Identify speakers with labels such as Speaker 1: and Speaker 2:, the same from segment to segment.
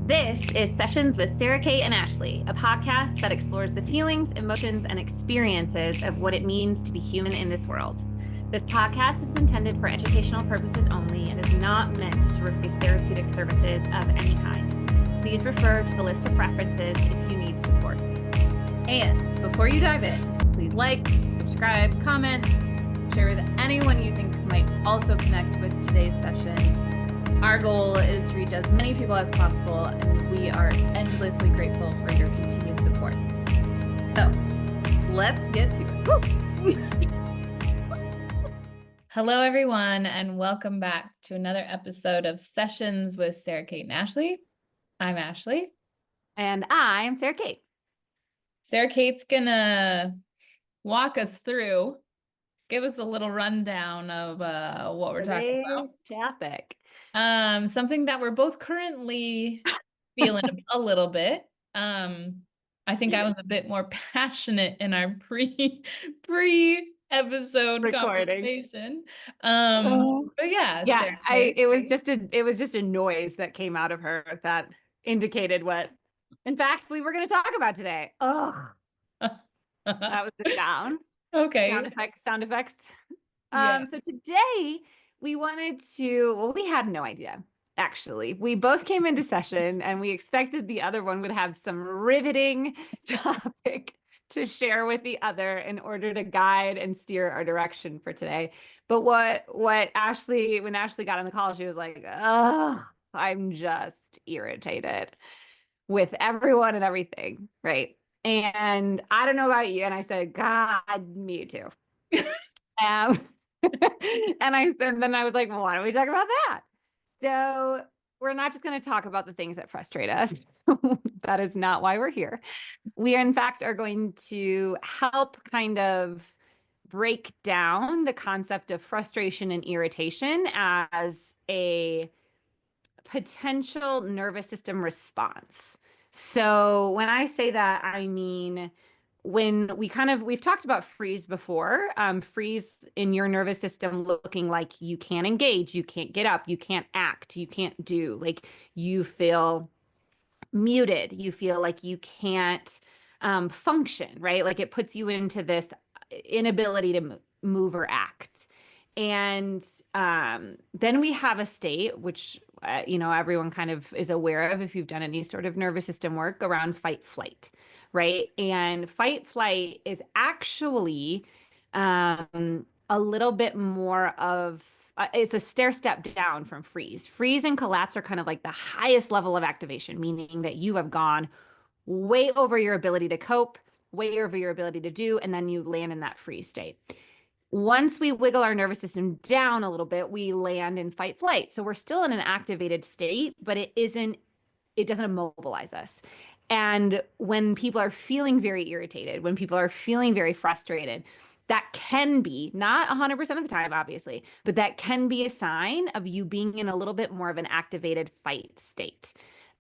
Speaker 1: This is Sessions with Sara Cate and Ashley, a podcast that explores the feelings, emotions, and experiences of what it means to be human in this world. This podcast is intended for educational purposes only and is not meant to replace therapeutic services of any kind. Please refer to the list of references if you need support.
Speaker 2: And before you dive in, please like, subscribe, comment, share with anyone you think might also connect with today's session. Our goal is to reach as many people as possible, and we are endlessly grateful for your continued support. So, let's get to it. Hello, everyone, and welcome back to another episode of Sessions with Sara Cate and Ashley. I'm Ashley.
Speaker 1: And I'm Sara Cate.
Speaker 2: Sara Cate's gonna walk us through, give us a little rundown of what we're talking about.
Speaker 1: Topic.
Speaker 2: Something that we're both currently feeling a little bit. I think I was a bit more passionate in our pre-episode conversation. But yeah,
Speaker 1: Yeah,
Speaker 2: Sarah,
Speaker 1: it was just a noise that came out of her that indicated what, in fact, we were going to talk about today. Oh, that was the sound.
Speaker 2: Okay.
Speaker 1: Sound effects.
Speaker 2: Yeah.
Speaker 1: So today we we had no idea, actually. We both came into session and we expected the other one would have some riveting topic to share with the other in order to guide and steer our direction for today. But when Ashley got on the call, she was like, oh, I'm just irritated with everyone and everything, right? And I don't know about you. And I said, God, me too. And then I was like, well, why don't we talk about that? So we're not just going to talk about the things that frustrate us. That is not why we're here. We, in fact, are going to help kind of break down the concept of frustration and irritation as a potential nervous system response. So when I say that, I mean, we've talked about freeze before, freeze in your nervous system looking like you can't engage, you can't get up, you can't act, you can't do, like you feel muted, you feel like you can't function, right? Like it puts you into this inability to move or act. And then we have a state, which, everyone kind of is aware of if you've done any sort of nervous system work around fight flight, right? And fight flight is actually a little bit more of, it's a stair step down from freeze. Freeze and collapse are kind of like the highest level of activation, meaning that you have gone way over your ability to cope, way over your ability to do, and then you land in that freeze state. Once we wiggle our nervous system down a little bit, we land in fight flight. So we're still in an activated state, but it doesn't immobilize us. And when people are feeling very irritated, when people are feeling very frustrated, that can be, not 100% of the time, obviously, but that can be a sign of you being in a little bit more of an activated fight state.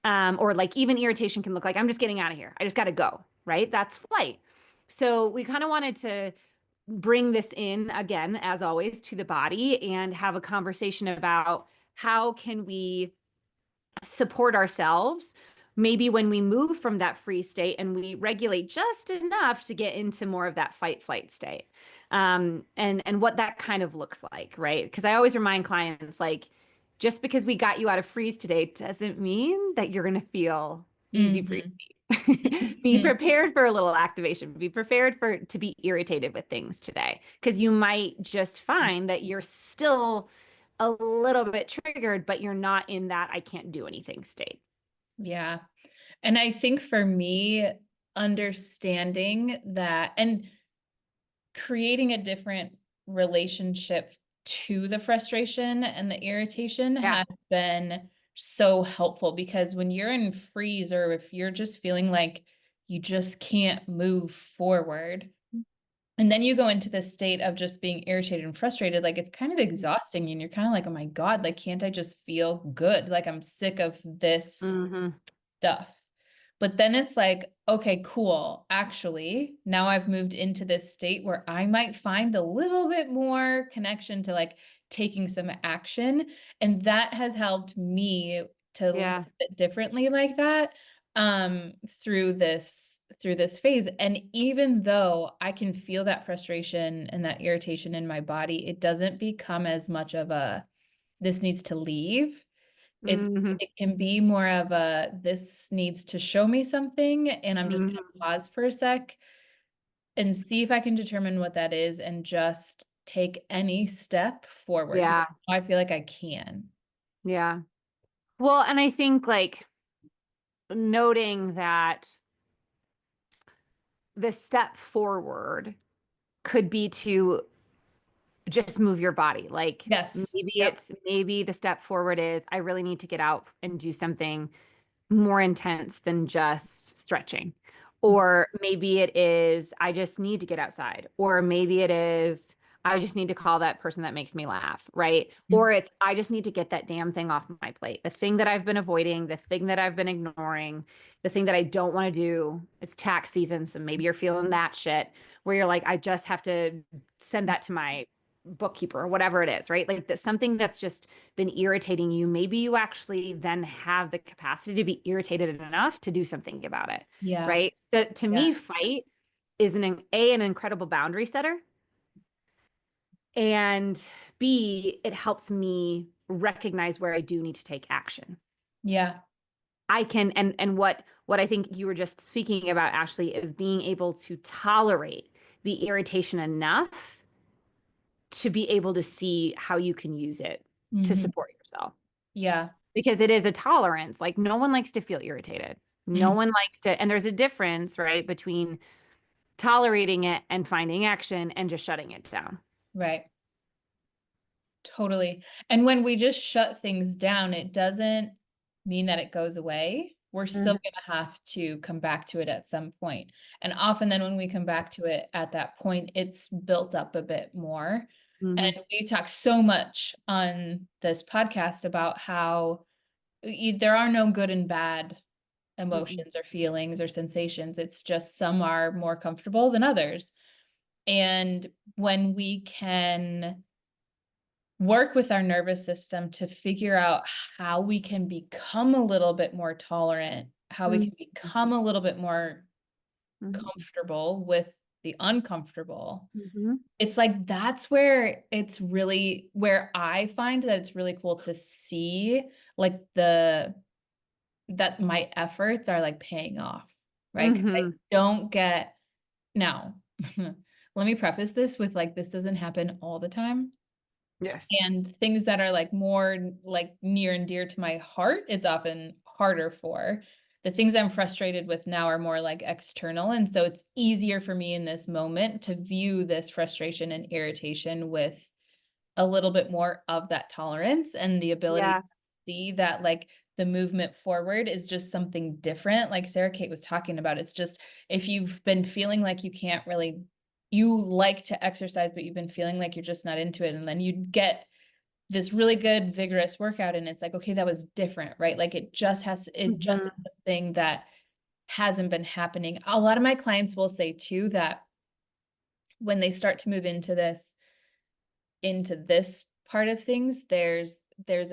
Speaker 1: Or like even irritation can look like, I'm just getting out of here. I just got to go, right? That's flight. So we kind of wanted to bring this in again, as always, to the body and have a conversation about how can we support ourselves maybe when we move from that freeze state and we regulate just enough to get into more of that fight flight state, and what that kind of looks like, right? Because I always remind clients, like, just because we got you out of freeze today doesn't mean that you're going to feel easy breezy. Be prepared for a little activation. Be prepared to be irritated with things today, because you might just find that you're still a little bit triggered, but you're not in that I can't do anything state.
Speaker 2: Yeah. And I think for me, understanding that and creating a different relationship to the frustration and the irritation has been so helpful, because when you're in freeze, or if you're just feeling like you just can't move forward, and then you go into this state of just being irritated and frustrated, like it's kind of exhausting, and you're kind of like, oh my God, like, can't I just feel good? Like, I'm sick of this stuff. But then it's like, okay, cool. Actually, now I've moved into this state where I might find a little bit more connection to like taking some action. And that has helped me to live
Speaker 1: Yeah.
Speaker 2: it differently like that, through this phase. And even though I can feel that frustration and that irritation in my body, it doesn't become as much of a this needs to leave.
Speaker 1: Hmm.
Speaker 2: It can be more of a this needs to show me something, and I'm just gonna
Speaker 1: Hmm.
Speaker 2: pause for a sec and see if I can determine what that is and just take any step forward, because
Speaker 1: Yeah.
Speaker 2: I feel like I can.
Speaker 1: Yeah. Well, and I think like noting that the step forward could be to just move your body. Like
Speaker 2: Yes. Yep.
Speaker 1: maybe the step forward is I really need to get out and do something more intense than just stretching. Or maybe it is, I just need to get outside. Or maybe it is, I just need to call that person that makes me laugh, right?
Speaker 2: Mhm.
Speaker 1: Or it's, I just need to get that damn thing off my plate. The thing that I've been avoiding, the thing that I've been ignoring, the thing that I don't want to do. It's tax season. So maybe you're feeling that shit where you're like, I just have to send that to my bookkeeper or whatever it is, right? Like that's something that's just been irritating you, maybe you actually then have the capacity to be irritated enough to do something about it,
Speaker 2: Yeah.
Speaker 1: right? So to
Speaker 2: Yeah.
Speaker 1: me, fight is an incredible boundary setter, and B, it helps me recognize where I do need to take action.
Speaker 2: Yeah.
Speaker 1: I can and what I think you were just speaking about, Ashley, is being able to tolerate the irritation enough to be able to see how you can use it to
Speaker 2: Hmm.
Speaker 1: support yourself.
Speaker 2: Yeah.
Speaker 1: Because it is a tolerance. Like no one likes to feel irritated. No
Speaker 2: Mhm.
Speaker 1: one likes to, and there's a difference, right, between tolerating it and finding action and just shutting it down.
Speaker 2: Right. Totally. And when we just shut things down, it doesn't mean that it goes away. We're still
Speaker 1: Mhm.
Speaker 2: going to have to come back to it at some point. And often then when we come back to it at that point, it's built up a bit more.
Speaker 1: Mhm.
Speaker 2: And we talk so much on this podcast about how there are no good and bad
Speaker 1: Mhm.
Speaker 2: emotions or feelings or sensations. It's just some are more comfortable than others. And when we can work with our nervous system to figure out how we can become a little bit more tolerant, how we
Speaker 1: Mhm.
Speaker 2: can become a little bit more
Speaker 1: Mhm.
Speaker 2: comfortable with the uncomfortable.
Speaker 1: Mhm.
Speaker 2: It's like that's where it's really where I find that it's really cool to see like the that my efforts are like paying off, right? 'Cause I
Speaker 1: Mhm.
Speaker 2: don't get now. Let me preface this with like this doesn't happen all the time.
Speaker 1: Yes.
Speaker 2: And things that are like more like near and dear to my heart, it's often harder for. The things I'm frustrated with now are more like external. And so it's easier for me in this moment to view this frustration and irritation with a little bit more of that tolerance and the ability
Speaker 1: Yeah.
Speaker 2: to see that like the movement forward is just something different. Like Sarah Kate was talking about, it's just if you've been feeling like you can't really, you like to exercise, but you've been feeling like you're just not into it. And then you get this really good, vigorous workout, and it's like, okay, that was different, right? Like it just is
Speaker 1: Mhm.
Speaker 2: the thing that hasn't been happening. A lot of my clients will say too that when they start to move into this part of things, there's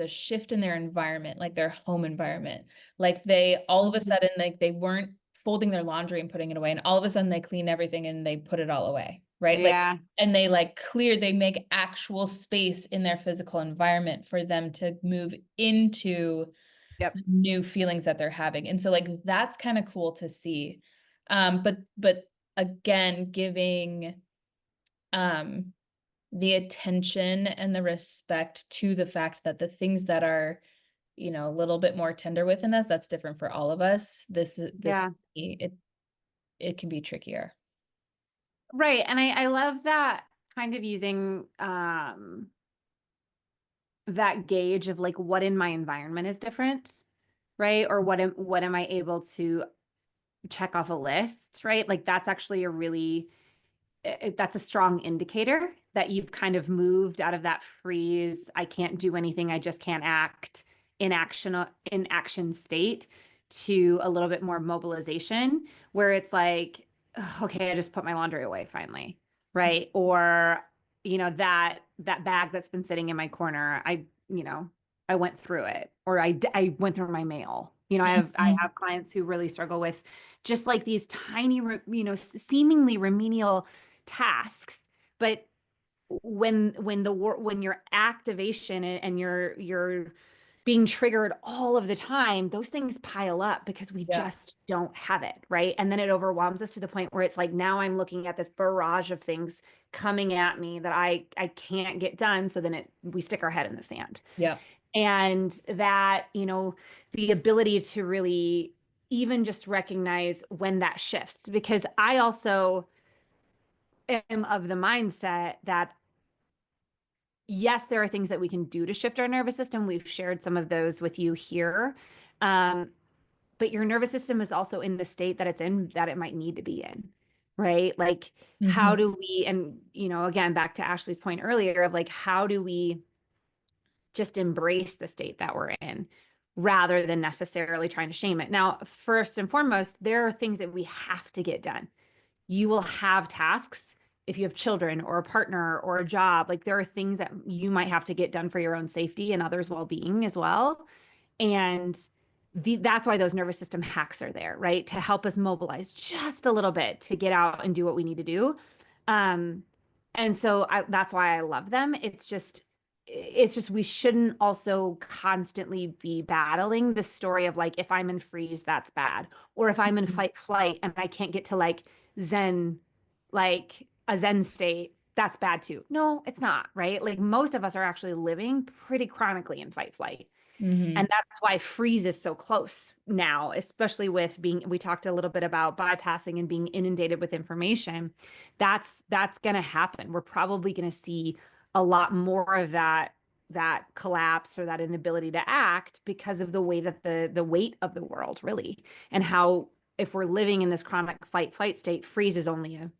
Speaker 2: a shift in their environment, like their home environment. Like they all of a
Speaker 1: Mhm.
Speaker 2: sudden, like they weren't folding their laundry and putting it away, and all of a sudden they clean everything and they put it all away, right? Like,
Speaker 1: Yeah.
Speaker 2: and they like they make actual space in their physical environment for them to move into
Speaker 1: Yep.
Speaker 2: new feelings that they're having. And so like that's kind of cool to see. But again, giving um the attention and the respect to the fact that the things that are, a little bit more tender within us, that's different for all of us. This
Speaker 1: Yeah.
Speaker 2: it can be trickier.
Speaker 1: Right. And I love that kind of using that gauge of like what in my environment is different, right? Or what am I able to check off a list, right? Like that's actually a really that's a strong indicator that you've kind of moved out of that freeze, I can't do anything, I just can't act in action state to a little bit more mobilization where it's like, "Ugh, okay, I just put my laundry away finally, right? Or that bag that's been sitting in my corner, I I went through it, or I went through my mail. You know, I
Speaker 2: Mhm.
Speaker 1: have clients who really struggle with just like these tiny, you know, seemingly remedial tasks, but when your activation and you're being triggered all of the time, those things pile up because we
Speaker 2: Yeah.
Speaker 1: just don't have it, right? And then it overwhelms us to the point where it's like now I'm looking at this barrage of things coming at me that I can't get done. So then we stick our head in the sand.
Speaker 2: Yeah.
Speaker 1: And that, you know, the ability to really even just recognize when that shifts, because I also am of the mindset that yes, there are things that we can do to shift our nervous system. We've shared some of those with you here. Um, but your nervous system is also in the state that it's in, that it might need to be in, right? Like, how
Speaker 2: Mhm.
Speaker 1: do we, and, you know, again, back to Ashley's point earlier of like, how do we just embrace the state that we're in rather than necessarily trying to shame it? Now, first and foremost, there are things that we have to get done. You will have tasks if you have children or a partner or a job. Like there are things that you might have to get done for your own safety and others' well-being as well. And that's why those nervous system hacks are there, right? To help us mobilize just a little bit to get out and do what we need to do. Um, and so that's why I love them. It's just we shouldn't also constantly be battling the story of like, if I'm in freeze, that's bad. Or if I'm in fight flight and I can't get to like Zen, like a Zen state, that's bad too. No, it's not, right? Like most of us are actually living pretty chronically in fight flight. And
Speaker 2: Mhm.
Speaker 1: that's why freeze is so close now, especially with we talked a little bit about bypassing and being inundated with information. That's going to happen. We're probably going to see a lot more of that collapse or that inability to act because of the way that the weight of the world really, and how if we're living in this chronic fight flight state, freeze is only a,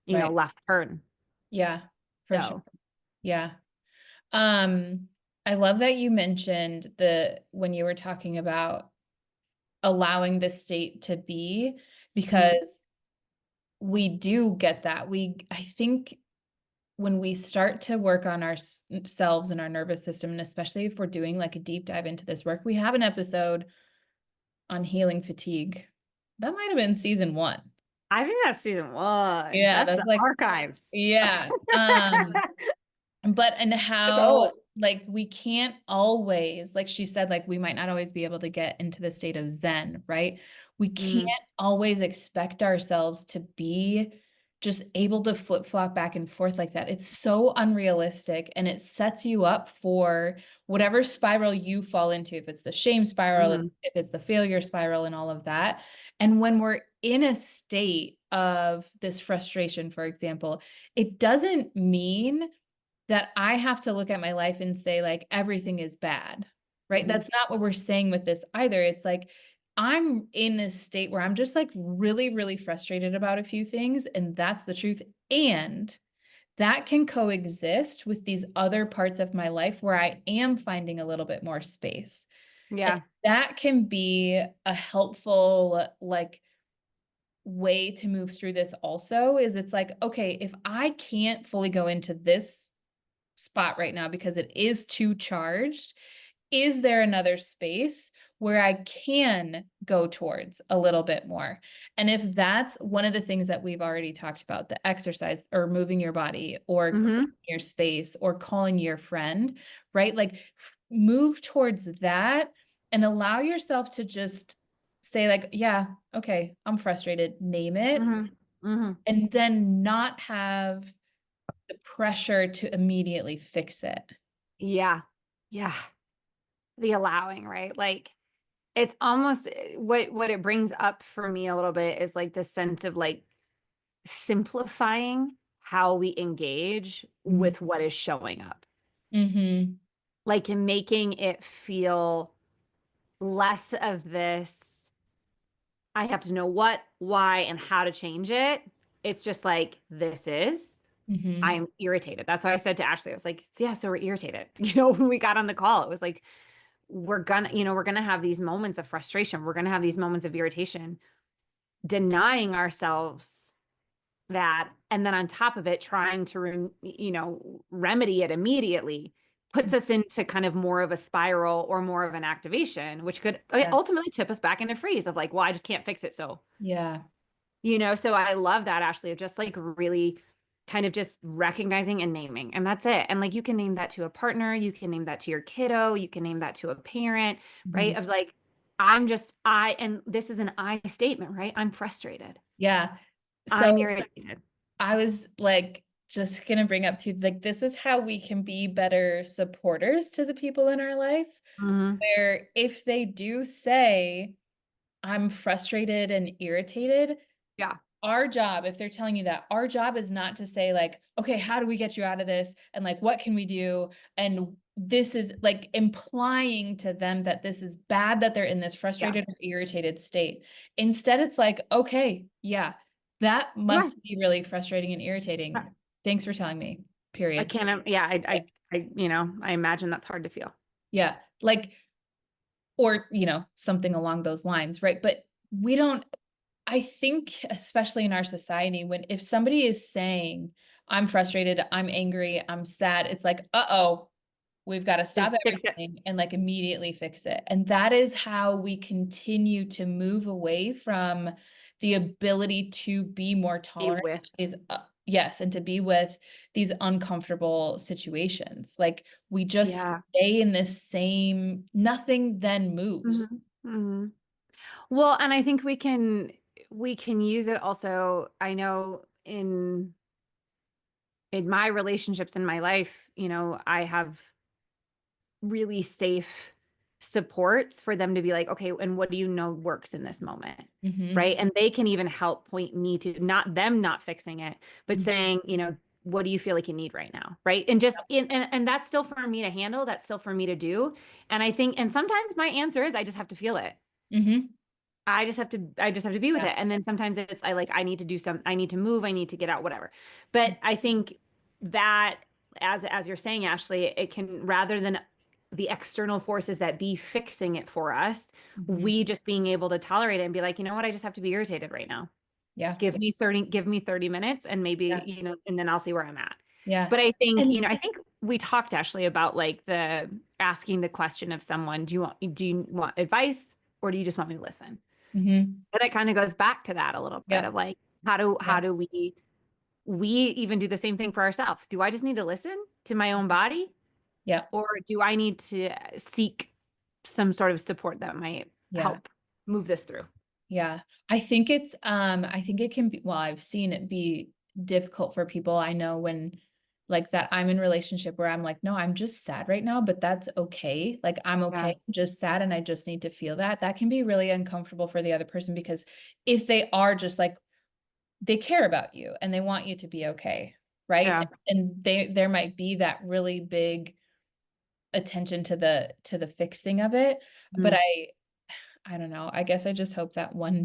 Speaker 2: Right.
Speaker 1: left turn.
Speaker 2: Yeah, for sure.
Speaker 1: So,
Speaker 2: Yeah. Um, I love that you mentioned when you were talking about allowing the state to be,
Speaker 1: mhm,
Speaker 2: because we do get that. I think when we start to work on ourselves and our nervous system, and especially if we're doing like a deep dive into this work, we have an episode on healing fatigue. That might have been season one.
Speaker 1: I think that's season one.
Speaker 2: Yeah,
Speaker 1: That's
Speaker 2: that's
Speaker 1: the
Speaker 2: like,
Speaker 1: archives.
Speaker 2: yeah. But and
Speaker 1: That's
Speaker 2: how
Speaker 1: old.
Speaker 2: like we can't always, like she said, like we might not always be able to get into the state of Zen, right? We can't
Speaker 1: Mhm.
Speaker 2: always expect ourselves to be just able to flip-flop back and forth like that. It's so unrealistic, and it sets you up for whatever spiral you fall into, if it's the shame spiral,
Speaker 1: Mhm.
Speaker 2: if it's the failure spiral and all of that. And when we're in a state of this frustration, for example, it doesn't mean that I have to look at my life and say, like, everything is bad, right?
Speaker 1: Mhm.
Speaker 2: That's not what we're saying with this either. It's like, I'm in a state where I'm just like really, really frustrated about a few things, and that's the truth. And that can coexist with these other parts of my life where I am finding a little bit more space. And
Speaker 1: Yeah.
Speaker 2: that can be a helpful, like, way to move through this also is it's like, okay, if I can't fully go into this spot right now because it is too charged, is there another space where I can go towards a little bit more? And if that's one of the things that we've already talked about, the exercise or moving your body or cleaning
Speaker 1: Mhm.
Speaker 2: your space or calling your friend, right? Like move towards that and allow yourself to just say like, yeah, okay, I'm frustrated, name it,
Speaker 1: Mhm. Mhm.
Speaker 2: and then not have the pressure to immediately fix it.
Speaker 1: Yeah. Yeah. The allowing, right? Like it's almost what it brings up for me a little bit is like this sense of like simplifying how we engage
Speaker 2: Mhm.
Speaker 1: with what is showing up.
Speaker 2: Mhm.
Speaker 1: Like in making it feel less of this, I have to know what, why, and how to change it. It's just like, this is,
Speaker 2: Mhm.
Speaker 1: I'm irritated. That's why I said to Ashley, I was like, yeah, so we're irritated. You know, when we got on the call, it was like, we're gonna have these moments of frustration. We're gonna have these moments of irritation, denying ourselves that, and then on top of it, trying to, remedy it immediately puts us into kind of more of a spiral or more of an activation, which could
Speaker 2: Yeah.
Speaker 1: ultimately tip us back into freeze of like, well, I just can't fix it. So,
Speaker 2: Yeah.
Speaker 1: so I love that, Ashley, of just like really kind of just recognizing and naming, and that's it. And like, you can name that to a partner, you can name that to your kiddo, you can name that to a parent,
Speaker 2: Mhm.
Speaker 1: right? Of like, and this is an I statement, right? I'm frustrated.
Speaker 2: Yeah. So
Speaker 1: I'm irritated.
Speaker 2: I was like just gonna bring up to like this is how we can be better supporters to the people in our life,
Speaker 1: Mhm.
Speaker 2: where if they do say, I'm frustrated and irritated,
Speaker 1: Yeah.
Speaker 2: our job, if they're telling you that, our job is not to say like, okay, how do we get you out of this? And like, what can we do? And this is like implying to them that this is bad, that they're in this
Speaker 1: Yeah.
Speaker 2: frustrated or irritated state. Instead, it's like, okay, yeah, that
Speaker 1: Yeah.
Speaker 2: must be really frustrating and irritating. Thanks for telling me,
Speaker 1: I
Speaker 2: period.
Speaker 1: can't, yeah, I imagine that's hard to feel.
Speaker 2: Yeah. Like, or, something along those lines, right? But we don't, I think, especially in our society, when if somebody is saying, I'm frustrated, I'm angry, I'm sad, it's like, uh-oh, we've got to
Speaker 1: Then
Speaker 2: stop
Speaker 1: fix it.
Speaker 2: everything and like immediately fix it. And that is how we continue to move away from the ability to be more
Speaker 1: Be
Speaker 2: tolerant.
Speaker 1: with.
Speaker 2: Yes, and to be with these uncomfortable situations. Like we just
Speaker 1: Yeah.
Speaker 2: stay in this same, nothing then moves.
Speaker 1: Mhm. Mhm. Well, and I think we can use it also. I know in my relationships in my life, I have really safe supports for them to be like, okay, and what do you know works in this moment?
Speaker 2: Hmm.
Speaker 1: Right. And they can even help point me to not them not fixing it, but saying, what do you feel like you need right now? Right. And just and that's still for me to handle. That's still for me to do. And I think, and sometimes my answer is I just have to feel it.
Speaker 2: Hmm.
Speaker 1: I just have to be with
Speaker 2: Yeah.
Speaker 1: it. And then sometimes it's I need to do I need to move, I need to get out, whatever. But I think that as you're saying, Ashley, it can, rather than the external forces that be fixing it for us,
Speaker 2: Hmm.
Speaker 1: we just being able to tolerate it and be like, you know what, I just have to be irritated right now.
Speaker 2: Yeah.
Speaker 1: Give me 30 minutes and maybe,
Speaker 2: Yeah.
Speaker 1: and then I'll see where I'm at.
Speaker 2: Yeah.
Speaker 1: But I think,
Speaker 2: And
Speaker 1: I think we talked, Ashley, about like the asking the question of someone, do you want advice, or do you just want me to listen?
Speaker 2: mhm.
Speaker 1: But it kind of goes back to that a little bit of
Speaker 2: Yep.
Speaker 1: like, how do
Speaker 2: Yeah.
Speaker 1: we even do the same thing for ourselves? Do I just need to listen to my own body,
Speaker 2: Yep.
Speaker 1: or do I need to seek some sort of support that might
Speaker 2: Yeah.
Speaker 1: help move this through?
Speaker 2: Yeah. I think it can be, well, I've seen it be difficult for people. I know when like that I'm in relationship where I'm like, no, I'm just sad right now, but that's okay. Like I'm okay,
Speaker 1: Yeah.
Speaker 2: I'm just sad and I just need to feel that. That can be really uncomfortable for the other person because if they are just like they care about you and they want you to be okay, right?
Speaker 1: Yeah.
Speaker 2: And there might be that really big attention to the fixing of it, but
Speaker 1: Mm.
Speaker 2: I don't know. I guess I just hope that one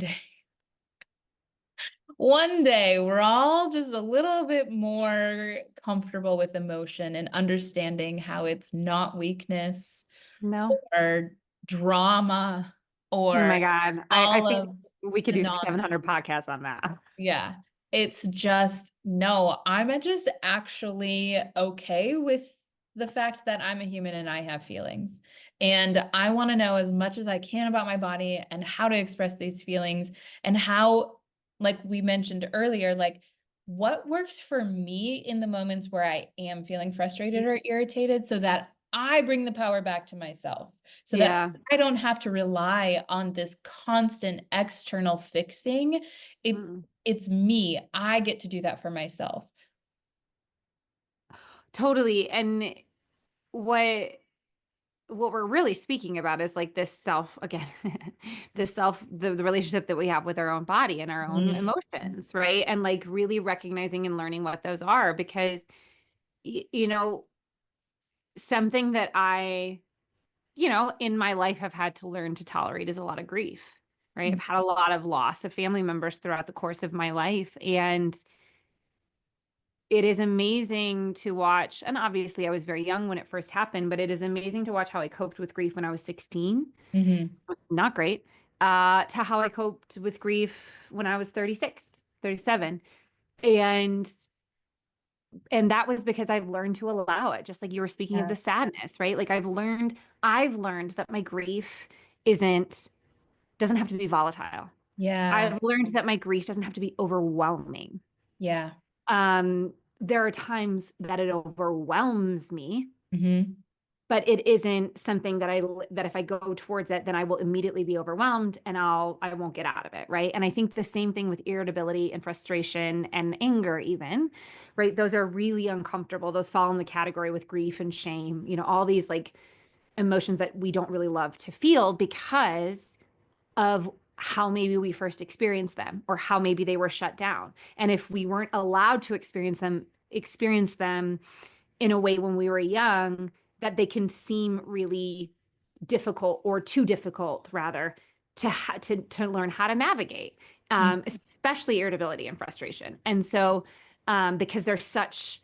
Speaker 2: day we're all just a little bit more comfortable with emotion and understanding how it's not weakness
Speaker 1: No.
Speaker 2: or drama
Speaker 1: Oh
Speaker 2: or
Speaker 1: my God. I
Speaker 2: all
Speaker 1: think
Speaker 2: of
Speaker 1: we could
Speaker 2: the
Speaker 1: do
Speaker 2: non.
Speaker 1: 700 podcasts on that.
Speaker 2: Yeah. It's just, no, I'm just actually okay with the fact that I'm a human and I have feelings. And I want to know as much as I can about my body and how to express these feelings and how, like we mentioned earlier, like what works for me in the moments where I am feeling frustrated or irritated so that I bring the power back to myself so that
Speaker 1: Yeah.
Speaker 2: I don't have to rely on this constant external fixing. It
Speaker 1: Mm.
Speaker 2: it's me. I get to do that for myself.
Speaker 1: Totally. And what what we're really speaking about is like this self again, the relationship that we have with our own body and our own
Speaker 2: Mhm.
Speaker 1: emotions, right? And like really recognizing and learning what those are, because something that I, in my life have had to learn to tolerate is a lot of grief, right? I've had a lot of loss of family members throughout the course of my life, and it is amazing to watch. And obviously I was very young when it first happened, but it is amazing to watch how I coped with grief when I was 16.
Speaker 2: Mhm.
Speaker 1: Was not great, to how I coped with grief when I was 36, 37. And And that was because I've learned to allow it, just like you were speaking of
Speaker 2: Yeah.
Speaker 1: the sadness, right? Like I've learned that my grief isn't doesn't have to be volatile.
Speaker 2: Yeah.
Speaker 1: I've learned that my grief doesn't have to be overwhelming.
Speaker 2: Yeah.
Speaker 1: There are times that it overwhelms me,
Speaker 2: Hmm.
Speaker 1: but it isn't something that if I go towards it, then I will immediately be overwhelmed and I won't get out of it, right? And I think the same thing with irritability and frustration and anger even, right? Those are really uncomfortable. Those fall in the category with grief and shame, all these like emotions that we don't really love to feel because of how maybe we first experienced them or how maybe they were shut down. And if we weren't allowed to experience them in a way when we were young, that they can seem really difficult or too difficult rather to learn how to navigate, especially irritability and frustration. And so because they're such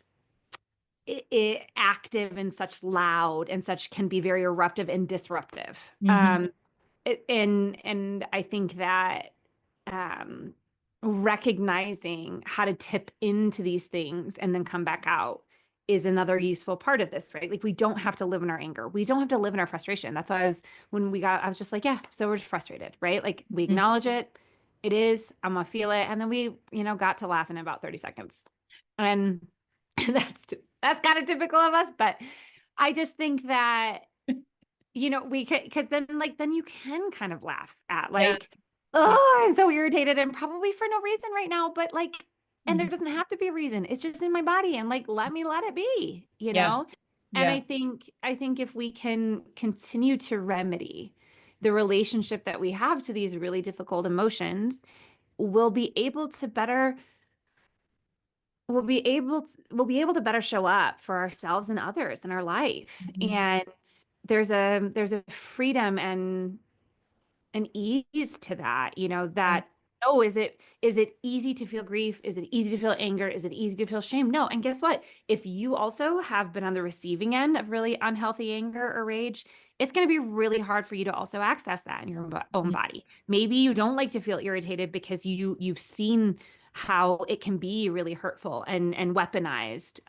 Speaker 1: active and such loud and such can be very eruptive and disruptive.
Speaker 2: Hmm.
Speaker 1: And I think that um, recognizing how to tip into these things and then come back out is another useful part of this, right? Like we don't have to live in our anger. We don't have to live in our frustration. That's why I was just like, yeah, so we're just frustrated, right? Like we acknowledge it. It is, I'm gonna feel it. And then we, got to laugh in about 30 seconds. And that's kind of typical of us, but I just think that we could, because then you can kind of laugh at
Speaker 2: Yeah.
Speaker 1: like, oh, I'm so irritated and probably for no reason right now, but like, and there
Speaker 2: Mhm.
Speaker 1: doesn't have to be a reason. It's just in my body and like, let it be, you
Speaker 2: Yeah.
Speaker 1: know? And
Speaker 2: Yeah.
Speaker 1: I think if we can continue to remedy the relationship that we have to these really difficult emotions, we'll be able to better we'll be able to better show up for ourselves and others in our life.
Speaker 2: Mhm.
Speaker 1: And there's a freedom and an ease to that,
Speaker 2: Yeah.
Speaker 1: that, oh, is it easy to feel grief? Is it easy to feel anger? Is it easy to feel shame? No. And guess what? If you also have been on the receiving end of really unhealthy anger or rage, it's going to be really hard for you to also access that in your own
Speaker 2: Mhm.
Speaker 1: body. Maybe you don't like to feel irritated because you've seen how it can be really hurtful and weaponized,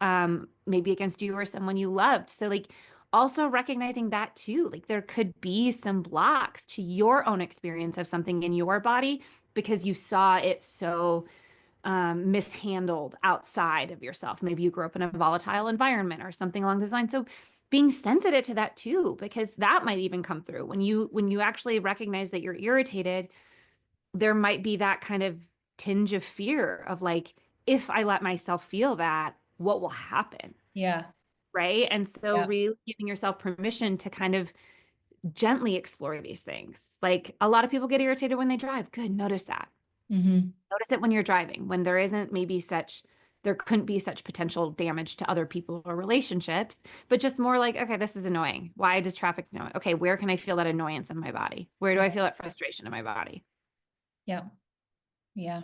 Speaker 1: maybe against you or someone you loved. So like also recognizing that too, like there could be some blocks to your own experience of something in your body because you saw it so mishandled outside of yourself. Maybe you grew up in a volatile environment or something along those lines. So being sensitive to that too, because that might even come through when you actually recognize that you're irritated. There might be that kind of tinge of fear of like, if I let myself feel that, what will happen?
Speaker 2: Yeah.
Speaker 1: Right. And so
Speaker 2: Yeah.
Speaker 1: really giving yourself permission to kind of gently explore these things. Like a lot of people get irritated when they drive. Good. Notice that.
Speaker 2: Hmm.
Speaker 1: Notice it when you're driving, when there couldn't be such potential damage to other people or relationships, but just more like, okay, this is annoying. Why does traffic annoy? Okay, where can I feel that annoyance in my body? Where do I
Speaker 2: Yeah.
Speaker 1: feel that frustration in my body?
Speaker 2: Yeah. Yeah.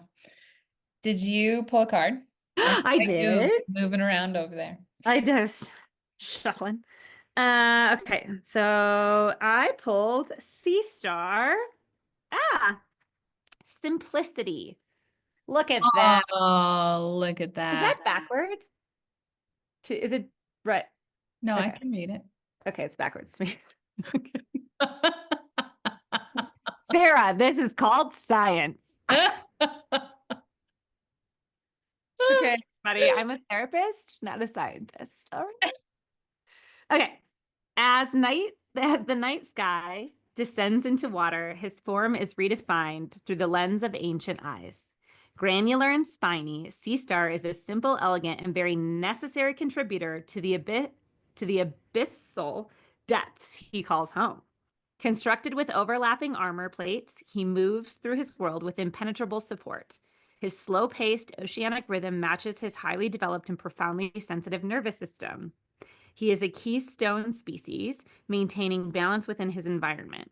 Speaker 2: Did you pull a card? I see
Speaker 1: I
Speaker 2: you
Speaker 1: did.
Speaker 2: moving around over there.
Speaker 1: I just shuffling. Okay, so I pulled Sea Star. Ah, simplicity. Look at that.
Speaker 2: Oh, look at
Speaker 1: Is
Speaker 2: that.
Speaker 1: that backwards? Is it right?
Speaker 2: No, I
Speaker 1: Okay.
Speaker 2: can read it.
Speaker 1: Okay, it's backwards to me. Okay. Sarah, this is called science. Okay, buddy, I'm a therapist, not a scientist. All right. Okay. As the night sky descends into water, his form is redefined through the lens of ancient eyes. Granular and spiny, Sea Star is a simple, elegant, and very necessary contributor to the abyssal depths he calls home. Constructed with overlapping armor plates, he moves through his world with impenetrable support. His slow-paced oceanic rhythm matches his highly developed and profoundly sensitive nervous system. He is a keystone species, maintaining balance within his environment.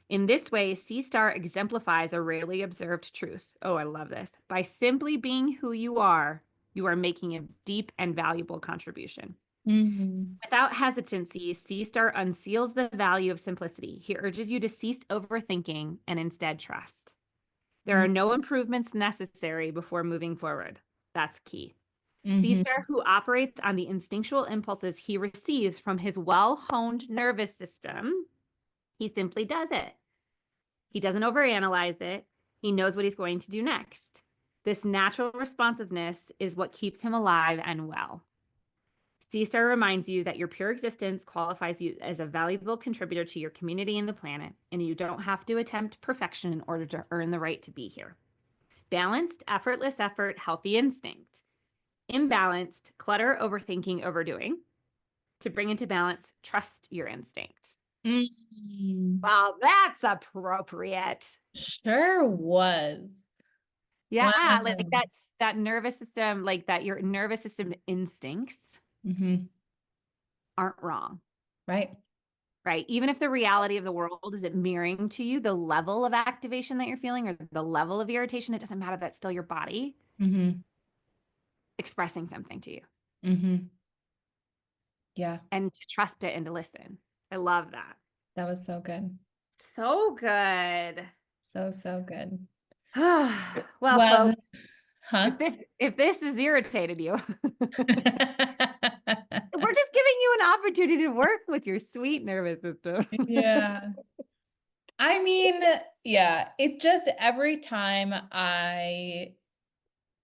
Speaker 1: In this way, Sea Star exemplifies a rarely observed truth. Oh, I love this. By simply being who you are making a deep and valuable contribution.
Speaker 2: Hmm.
Speaker 1: Without hesitancy, Sea Star unseals the value of simplicity. He urges you to cease overthinking and instead trust. There are no improvements necessary before moving forward. That's key.
Speaker 2: Mhm.
Speaker 1: C-star who operates on the instinctual impulses he receives from his well-honed nervous system, he simply does it. He doesn't overanalyze it. He knows what he's going to do next. This natural responsiveness is what keeps him alive and well. C-star reminds you that your pure existence qualifies you as a valuable contributor to your community and the planet, and you don't have to attempt perfection in order to earn the right to be here. Balanced, effortless effort, healthy instinct. Imbalanced, clutter, overthinking, overdoing. To bring into balance, trust your instinct.
Speaker 2: Mm.
Speaker 1: Wow, that's appropriate.
Speaker 2: Sure was.
Speaker 1: Yeah, like
Speaker 2: Wow.
Speaker 1: that's that nervous system, like that your nervous system instincts
Speaker 2: Mhm.
Speaker 1: aren't wrong,
Speaker 2: Right.
Speaker 1: right? Even if the reality of the world is it mirroring to you the level of activation that you're feeling or the level of irritation, it doesn't matter. That's still your body
Speaker 2: Mhm.
Speaker 1: expressing something to you,
Speaker 2: Mhm. Yeah,
Speaker 1: and to trust it and to listen. I love that.
Speaker 2: that was so good.
Speaker 1: So good.
Speaker 2: So, so good.
Speaker 1: Well,
Speaker 2: Well,
Speaker 1: folks,
Speaker 2: huh?
Speaker 1: if this has irritated you, we're just giving you an opportunity to work with your sweet nervous system.
Speaker 2: Yeah. I mean, yeah, it just every time I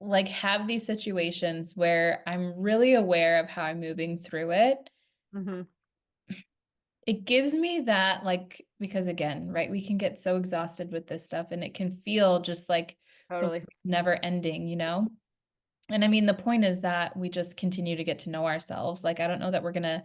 Speaker 2: like have these situations where I'm really aware of how I'm moving through it,
Speaker 1: Mhm.
Speaker 2: it gives me that like because again, right, we can get so exhausted with this stuff and it can feel just like the
Speaker 1: Totally.
Speaker 2: never ending, you know? And I mean, the point is that we just continue to get to know ourselves. Like, I don't know that we're going to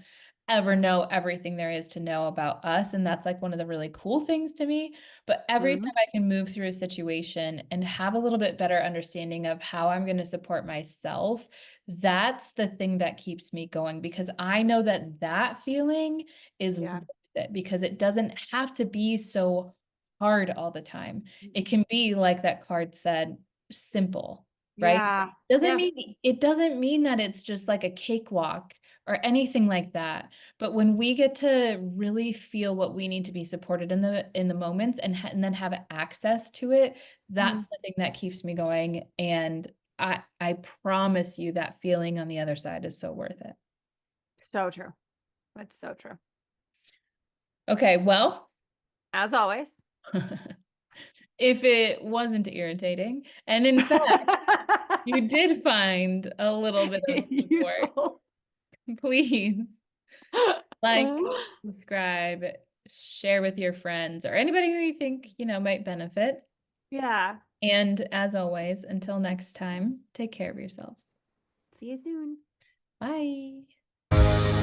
Speaker 2: ever know everything there is to know about us. And that's like one of the really cool things to me. But every time
Speaker 1: Mhm.
Speaker 2: I can move through a situation and have a little bit better understanding of how I'm going to support myself, that's the thing that keeps me going because I know that that feeling is
Speaker 1: Yeah.
Speaker 2: worth it because it doesn't have to be so hard all the time. It can be like that card said, simple, right?
Speaker 1: Yeah.
Speaker 2: Doesn't
Speaker 1: Yeah.
Speaker 2: mean it doesn't mean that it's just like a cakewalk or anything like that. But when we get to really feel what we need to be supported in the moments and then have access to it, that's
Speaker 1: Mhm.
Speaker 2: the thing that keeps me going. And I promise you that feeling on the other side is so worth it.
Speaker 1: So true. That's so true.
Speaker 2: Okay, well,
Speaker 1: As always.
Speaker 2: if it wasn't irritating, and in fact, you did find a little bit of support,
Speaker 1: Useful.
Speaker 2: please like, subscribe, share with your friends or anybody who you think, might benefit.
Speaker 1: Yeah.
Speaker 2: And as always, until next time, take care of yourselves.
Speaker 1: See you soon.
Speaker 2: Bye.